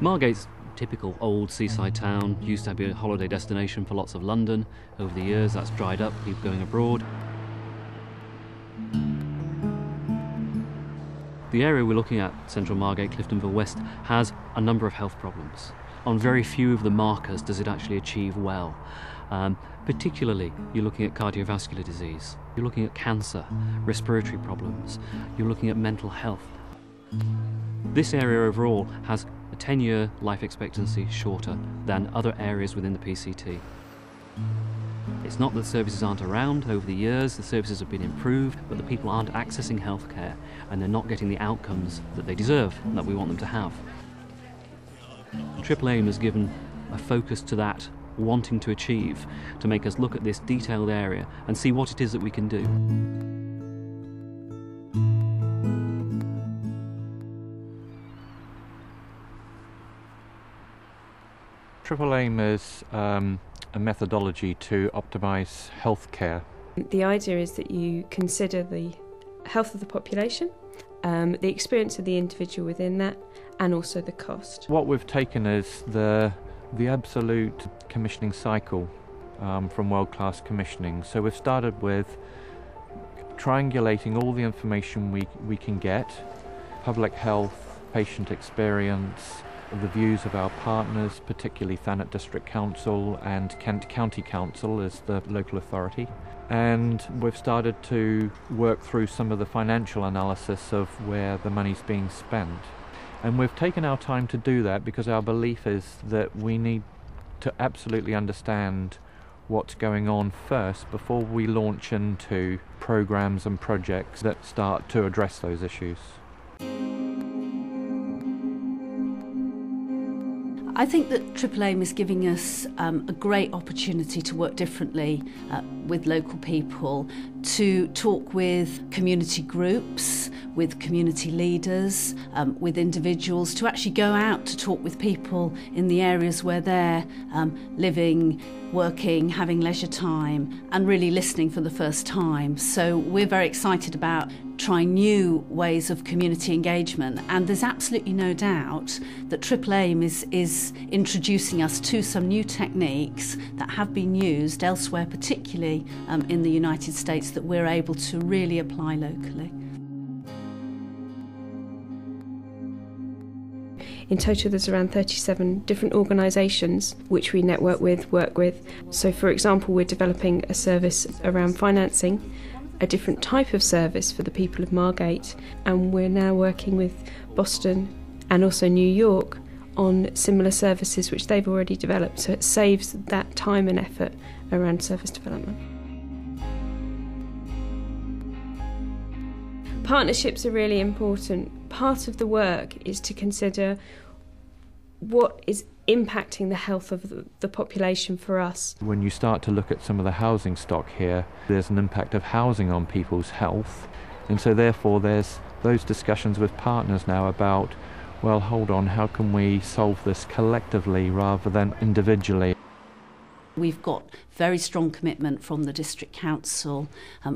Margate's a typical old seaside town, used to be a holiday destination for lots of London. Over the years that's dried up, people going abroad. The area we're looking at, Central Margate, Cliftonville West, has a number of health problems. On very few of the markers does it actually achieve well. Particularly, you're looking at cardiovascular disease, you're looking at cancer, respiratory problems, you're looking at mental health. This area overall has a 10-year life expectancy shorter than other areas within the PCT. It's not that services aren't around. Over the years the services have been improved, but the people aren't accessing healthcare and they're not getting the outcomes that they deserve and that we want them to have. Triple Aim has given a focus to that, wanting to achieve, to make us look at this detailed area and see what it is that we can do. Triple Aim is a methodology to optimise healthcare. The idea is that you consider the health of the population, the experience of the individual within that, and also the cost. What we've taken is the absolute commissioning cycle from world-class commissioning. So we've started with triangulating all the information we can get, public health, patient experience, the views of our partners, particularly Thanet District Council and Kent County Council as the local authority. And we've started to work through some of the financial analysis of where the money's being spent. And we've taken our time to do that because our belief is that we need to absolutely understand what's going on first before we launch into programs and projects that start to address those issues. I think that Triple Aim is giving us a great opportunity to work differently with local people, to talk with community groups, with community leaders, with individuals, to actually go out to talk with people in the areas where they're living, working, having leisure time, and really listening for the first time. So we're very excited about trying new ways of community engagement, and there's absolutely no doubt that Triple Aim is introducing us to some new techniques that have been used elsewhere, particularly in the United States, that we're able to really apply locally. In total, there's around 37 different organisations which we network with, work with. So, for example, we're developing a service around financing, a different type of service for the people of Margate, and we're now working with Boston and also New York on similar services which they've already developed, so it saves that time and effort around service development. Partnerships are really important. Part of the work is to consider what is impacting the health of the population for us. When you start to look at some of the housing stock here, there's an impact of housing on people's health, and so therefore there's those discussions with partners now about, well, hold on, how can we solve this collectively rather than individually? We've got very strong commitment from the District Council,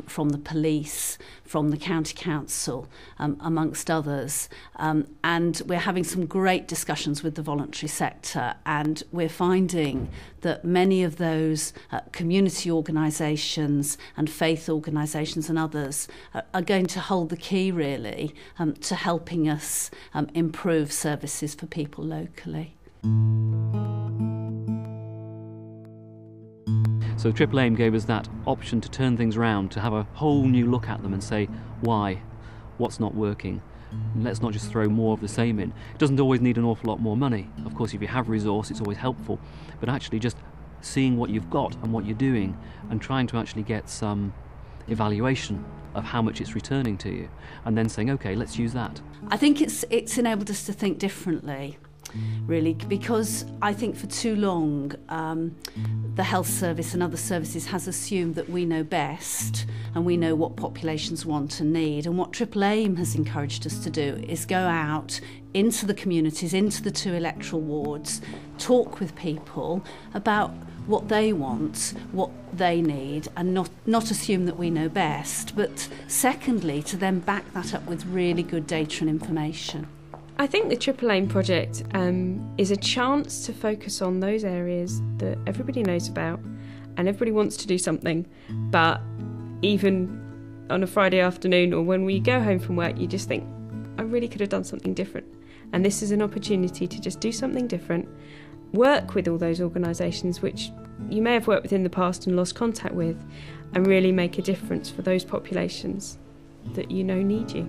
from the police, from the County Council, amongst others. And we're having some great discussions with the voluntary sector, and we're finding that many of those community organisations and faith organisations and others are going to hold the key, really, to helping us improve services for people locally. So Triple Aim gave us that option to turn things around, to have a whole new look at them and say, why? What's not working? And let's not just throw more of the same in. It doesn't always need an awful lot more money. Of course, if you have resource, it's always helpful. But actually just seeing what you've got and what you're doing and trying to actually get some evaluation of how much it's returning to you, and then saying, okay, let's use that. I think it's enabled us to think differently, really, because I think for too long the health service and other services has assumed that we know best and we know what populations want and need. And what Triple Aim has encouraged us to do is go out into the communities, into the 2 electoral wards, talk with people about what they want, what they need, and not assume that we know best, but secondly, to then back that up with really good data and information. I think the Triple Aim project is a chance to focus on those areas that everybody knows about and everybody wants to do something, but even on a Friday afternoon or when we go home from work, you just think, I really could have done something different. And this is an opportunity to just do something different, work with all those organisations which you may have worked with in the past and lost contact with, and really make a difference for those populations that you know need you.